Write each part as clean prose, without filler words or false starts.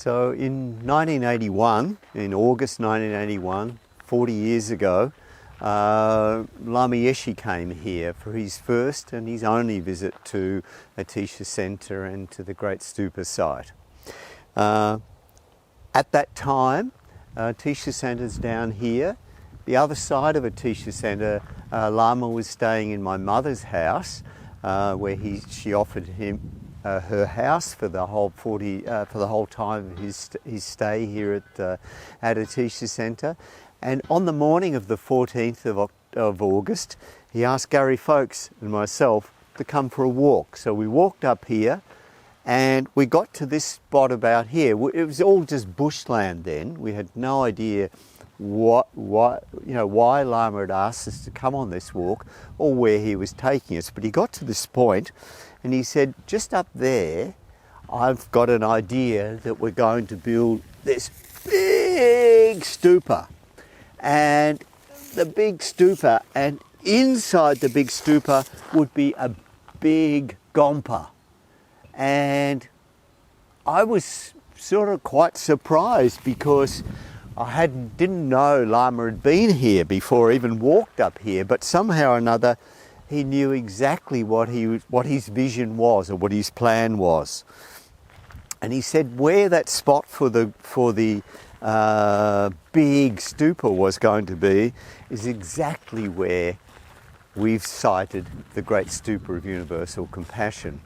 So in 1981, in August 1981, 40 years ago, Lama Yeshe came here for his first and his only visit to Atisha Center and to the Great Stupa site. At that time, Atisha Center's down here. The other side of Atisha Center, Lama was staying in my mother's house, where she offered him her house for the whole time of his stay here at Atisha Center. And on the morning of the 14th of August, he asked Garrey, Foulkes and myself to come for a walk. So we walked up here and we got to this spot about here. It was all just bushland then. We had no idea why Lama had asked us to come on this walk or where he was taking us. But he got to this point and he said, just up there, I've got an idea that we're going to build this big stupa. And the big stupa, and inside the big stupa would be a big gompa. And I was sort of quite surprised because I didn't know Lama had been here before, even walked up here, but somehow or another he knew exactly what his vision was or what his plan was. And he said where that spot for the big stupa was going to be is exactly where we've sited the Great Stupa of Universal Compassion.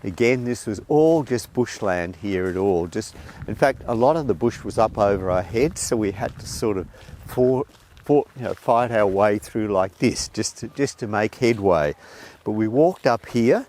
Again, this was all just bushland here at all. In fact, a lot of the bush was up over our heads, so we had to sort of fight our way through like this, just to make headway. But we walked up here,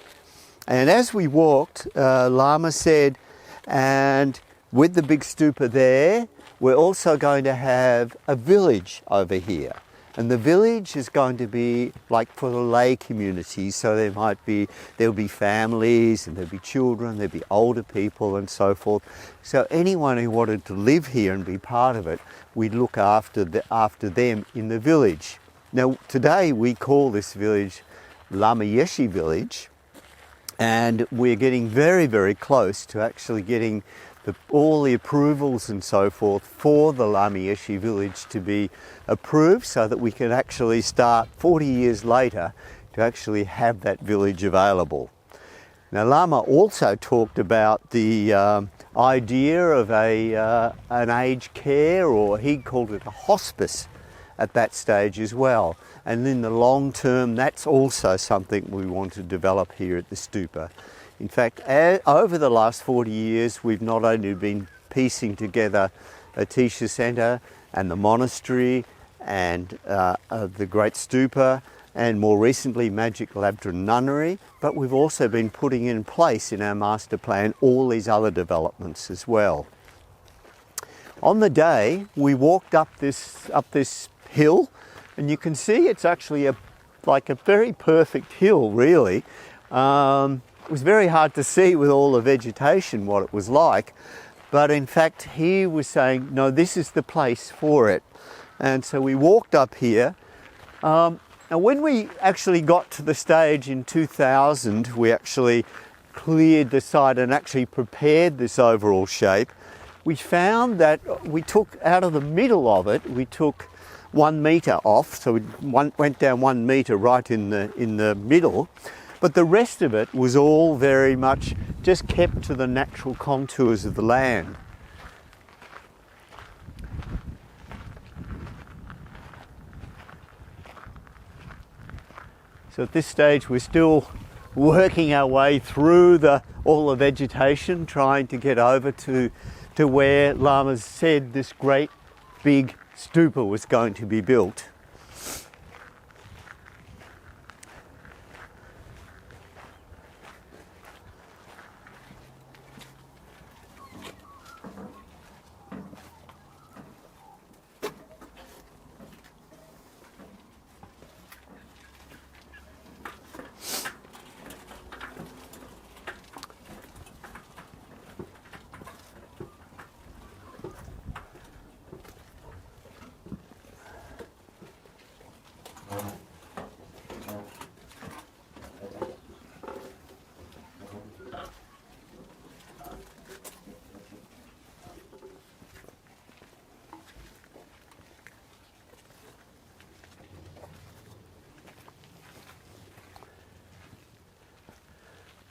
and as we walked, Lama said, and with the big stupa there, we're also going to have a village over here. And the village is going to be like for the lay community, so there'll be families and there'll be children, there'll be older people and so forth. So anyone who wanted to live here and be part of it, we'd look after them in the village. Now today we call this village Lama Yeshe village, and we're getting very, very close to actually getting all the approvals and so forth for the Lama Yeshe village to be approved so that we can actually start 40 years later to actually have that village available. Now Lama also talked about the idea of an aged care, or he called it a hospice at that stage as well. And in the long term, that's also something we want to develop here at the stupa. In fact, over the last 40 years, we've not only been piecing together Atisha Center and the monastery and the Great Stupa, and more recently Magic Labdra Nunnery, but we've also been putting in place in our master plan all these other developments as well. On the day, we walked up this hill, and you can see it's actually like a very perfect hill, really. It was very hard to see with all the vegetation what it was like, but in fact he was saying, no, this is the place for it. And so we walked up here. Now when we actually got to the stage in 2000, we actually cleared the site and actually prepared this overall shape. We found that we took out of the middle of it, we took 1 meter off, so we went down 1 meter right in the middle. But the rest of it was all very much just kept to the natural contours of the land. So at this stage we're still working our way through all the vegetation, trying to get over to where Lama said this great big stupa was going to be built.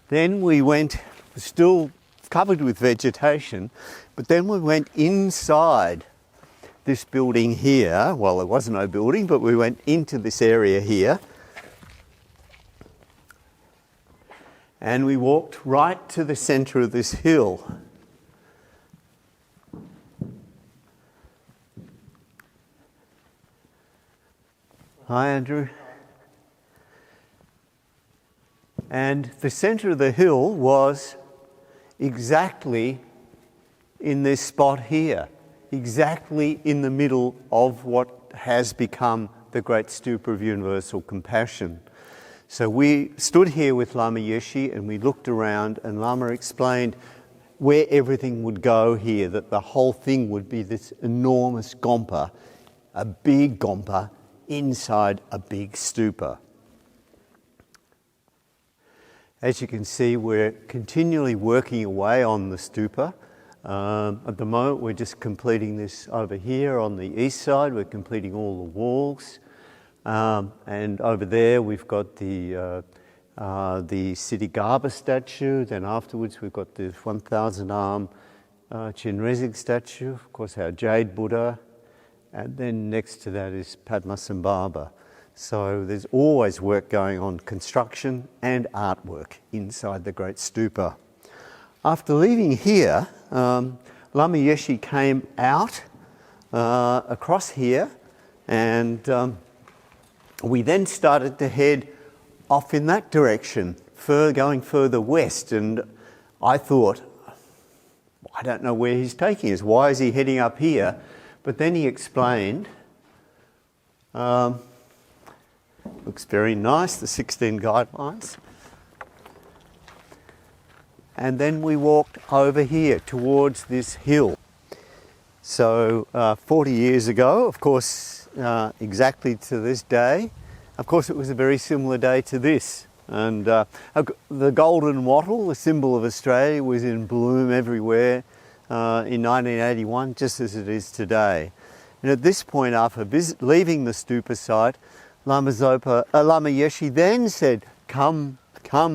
Then we went, still covered with vegetation, but then we went inside this building here. Well, there was no building, but we went into this area here. And we walked right to the centre of this hill. Hi, Andrew. And the centre of the hill was exactly in this spot here, exactly in the middle of what has become the Great Stupa of Universal Compassion. So we stood here with Lama Yeshe and we looked around, and Lama explained where everything would go here, that the whole thing would be this enormous gompa, a big gompa inside a big stupa. As you can see, we're continually working away on the stupa. At the moment, we're just completing this over here on the east side. We're completing all the walls. And over there, we've got the Siddhigarbha statue. Then afterwards, we've got the 1,000-arm Chinrezig statue. Of course, our Jade Buddha. And then next to that is Padmasambhava. So there's always work going on, construction and artwork inside the Great Stupa. After leaving here, Lama Yeshe came out across here, and we then started to head off in that direction, going further west. And I thought, I don't know where he's taking us. Why is he heading up here? But then he explained, looks very nice, the 16 guidelines. And then we walked over here towards this hill. So 40 years ago, of course, exactly to this day, of course it was a very similar day to this. And the golden wattle, the symbol of Australia, was in bloom everywhere in 1981, just as it is today. And at this point, after leaving the stupa site, Lama Yeshe then said, come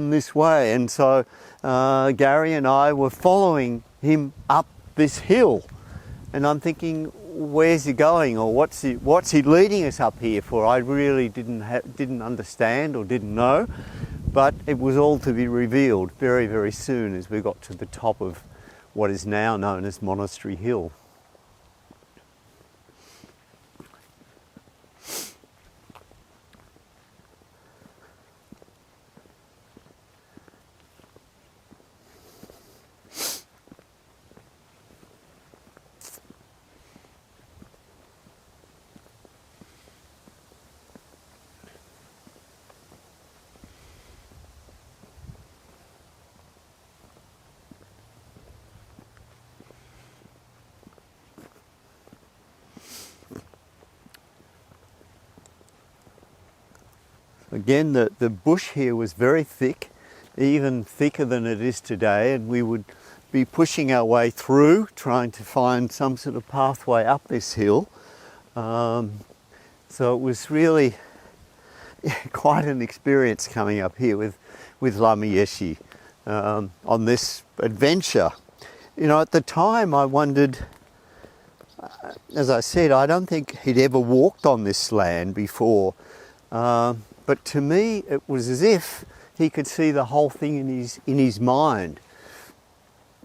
this way. And so Garrey and I were following him up this hill. And I'm thinking, where's he going, or what's he leading us up here for? I really didn't understand or didn't know, but it was all to be revealed very, very soon as we got to the top of what is now known as Monastery Hill. Again, the bush here was very thick, even thicker than it is today, and we would be pushing our way through, trying to find some sort of pathway up this hill. So it was really quite an experience coming up here with Lama Yeshe on this adventure. You know, at the time I wondered, as I said, I don't think he'd ever walked on this land before. But to me, it was as if he could see the whole thing in his mind.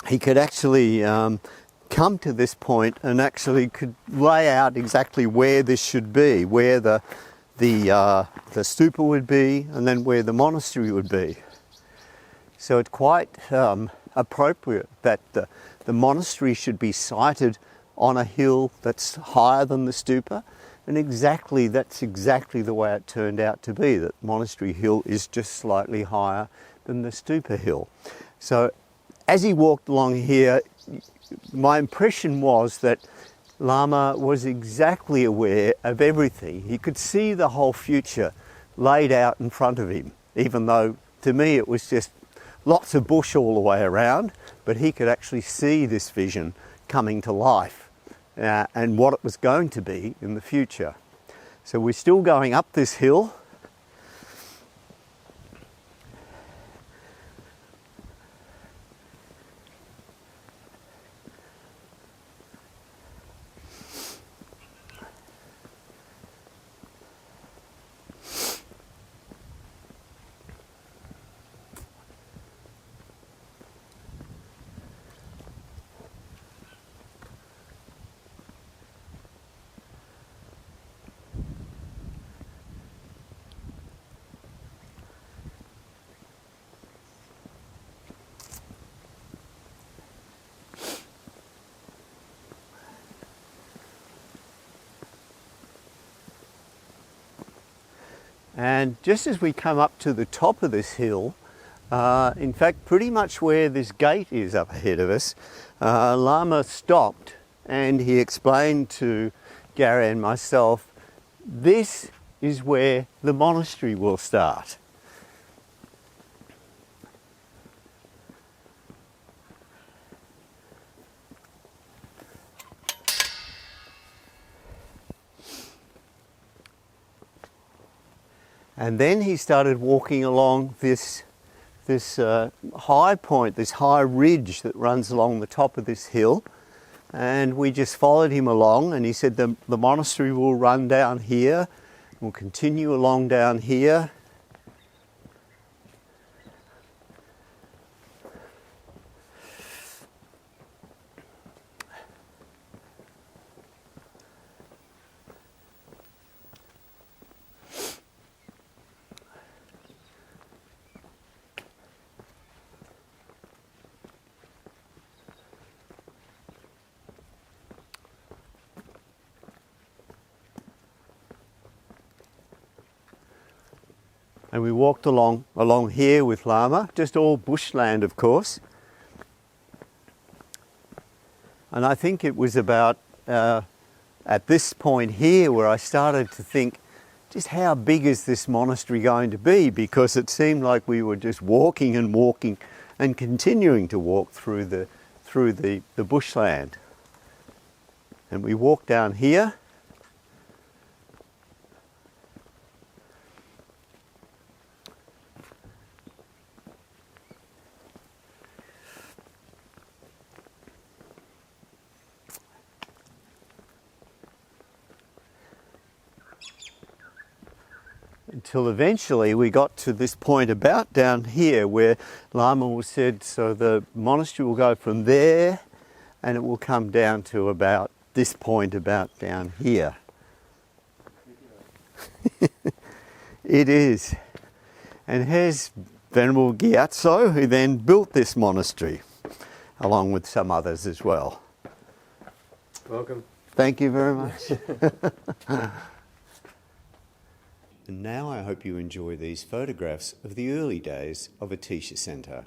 He could actually come to this point and actually could lay out exactly where this should be, where the stupa would be, and then where the monastery would be. So it's quite appropriate that the monastery should be sited on a hill that's higher than the stupa. And that's exactly the way it turned out to be, that Monastery Hill is just slightly higher than the Stupa Hill. So as he walked along here, my impression was that Lama was exactly aware of everything. He could see the whole future laid out in front of him, even though to me it was just lots of bush all the way around, but he could actually see this vision coming to life. And what it was going to be in the future. So we're still going up this hill. And just as we come up to the top of this hill, in fact pretty much where this gate is up ahead of us, Lama stopped and he explained to Garrey and myself, this is where the monastery will start. And then he started walking along this high point, this high ridge that runs along the top of this hill. And we just followed him along, and he said the monastery will run down here, we'll continue along down here. And we walked along here with Lama, just all bushland of course. And I think it was about at this point here where I started to think, just how big is this monastery going to be? Because it seemed like we were just walking and continuing to walk through the bushland. And we walked down here. Until eventually we got to this point about down here where Lama said, so the monastery will go from there and it will come down to about this point about down here. It is. And here's Venerable Gyatso, who then built this monastery, along with some others as well. Welcome. Thank you very much. And now I hope you enjoy these photographs of the early days of Atisha Centre.